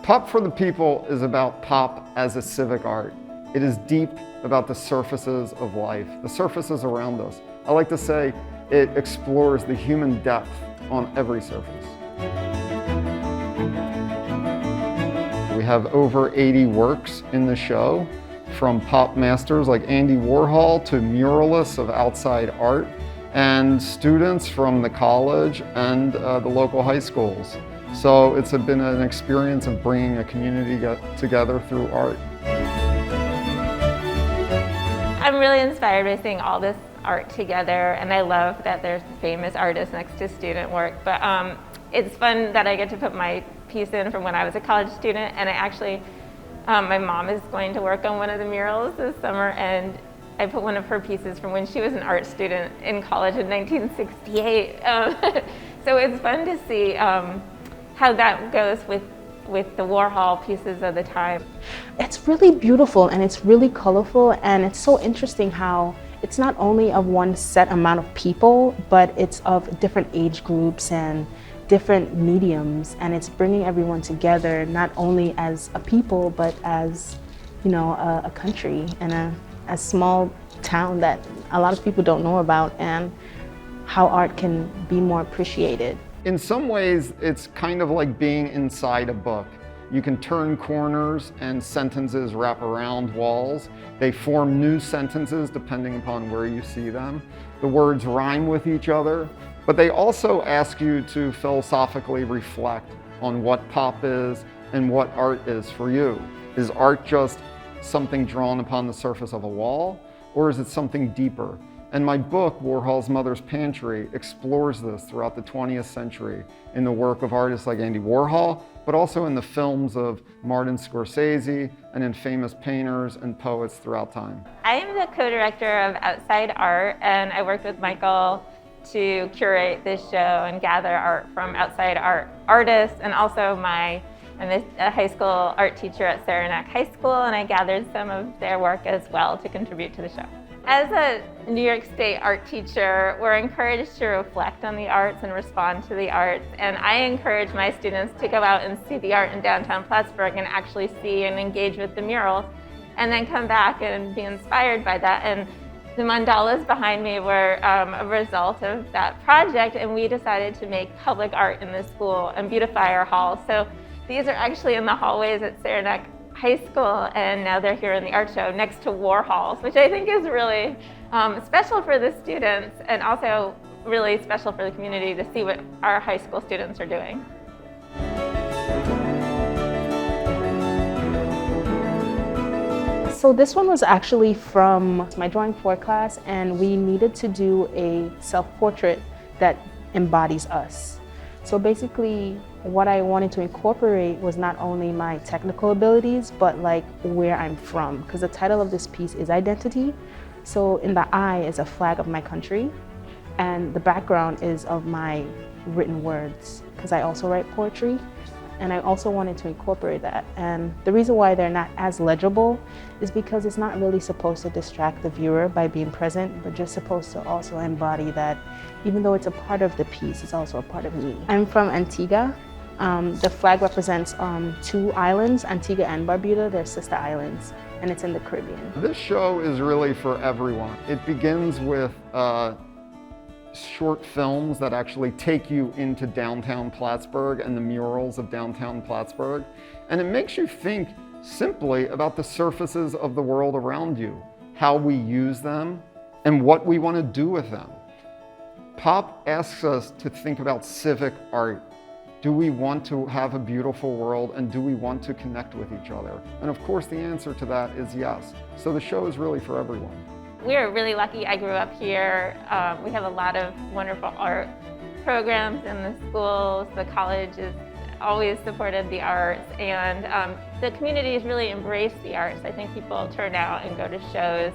Pop for the People is about pop as a civic art. It is deep about the surfaces of life, the surfaces around us. I like to say it explores the human depth on every surface. We have over 80 works in the show, from pop masters like Andy Warhol to muralists of outside art, and students from the college and the local high schools. So it's been an experience of bringing a community together through art. I'm really inspired by seeing all this art together, and I love that there's famous artists next to student work. But it's fun that I get to put my piece in from when I was a college student, and I actually, my mom is going to work on one of the murals this summer, and I put one of her pieces from when she was an art student in college in 1968. So it's fun to see how that goes with the Warhol pieces of the time. It's really beautiful and it's really colorful, and it's so interesting how it's not only of one set amount of people, but it's of different age groups and different mediums, and it's bringing everyone together, not only as a people, but as, you know, a country and a small town that a lot of people don't know about, and how art can be more appreciated. In some ways, it's kind of like being inside a book. You can turn corners and sentences wrap around walls. They form new sentences depending upon where you see them. The words rhyme with each other, but they also ask you to philosophically reflect on what pop is and what art is for you. Is art just something drawn upon the surface of a wall, or is it something deeper? And my book, Warhol's Mother's Pantry, explores this throughout the 20th century in the work of artists like Andy Warhol, but also in the films of Martin Scorsese and in famous painters and poets throughout time. I am the co-director of Outside Art, and I worked with Michael to curate this show and gather art from outside art artists, and also I'm a high school art teacher at Saranac High School, and I gathered some of their work as well to contribute to the show. As a New York State art teacher, we're encouraged to reflect on the arts and respond to the arts, and I encourage my students to go out and see the art in downtown Plattsburgh and actually see and engage with the murals, and then come back and be inspired by that. And the mandalas behind me were a result of that project, and we decided to make public art in the school and beautify our halls. So these are actually in the hallways at Saranac High School, and now they're here in the art show next to Warhols, which I think is really special for the students, and also really special for the community to see what our high school students are doing. So this one was actually from my drawing 4 class, and we needed to do a self-portrait that embodies us. So basically, what I wanted to incorporate was not only my technical abilities, but like where I'm from, because the title of this piece is Identity. So in the eye is a flag of my country, and the background is of my written words, because I also write poetry, and I also wanted to incorporate that. And the reason why they're not as legible is because it's not really supposed to distract the viewer by being present, but just supposed to also embody that even though it's a part of the piece, it's also a part of me. I'm from Antigua. The flag represents 2 islands, Antigua and Barbuda. They're sister islands, and it's in the Caribbean. This show is really for everyone. It begins with short films that actually take you into downtown Plattsburgh and the murals of downtown Plattsburgh. And it makes you think simply about the surfaces of the world around you, how we use them, and what we want to do with them. Pop asks us to think about civic art. Do we want to have a beautiful world, and do we want to connect with each other? And of course the answer to that is yes. So the show is really for everyone. We're really lucky. I grew up here. We have a lot of wonderful art programs in the schools. The college has always supported the arts, and the community has really embraced the arts. I think people turn out and go to shows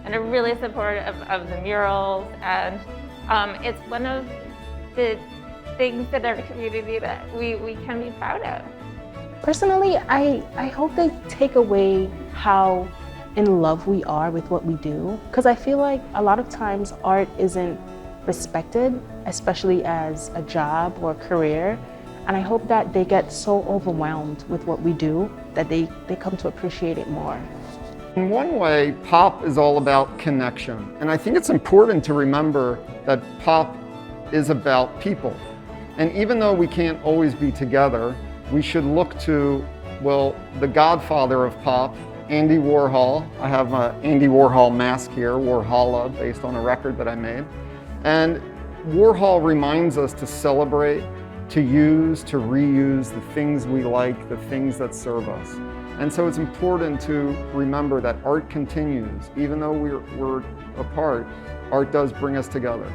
and are really supportive of the murals, and it's one of the things in our community that we can be proud of. Personally, I hope they take away how in love we are with what we do, because I feel like a lot of times art isn't respected, especially as a job or career. And I hope that they get so overwhelmed with what we do that they come to appreciate it more. In one way, pop is all about connection. And I think it's important to remember that pop is about people. And even though we can't always be together, we should look to, well, the godfather of pop, Andy Warhol. I have an Andy Warhol mask here, Warhola, based on a record that I made. And Warhol reminds us to celebrate, to use, to reuse the things we like, the things that serve us. And so it's important to remember that art continues. Even though we're apart, art does bring us together.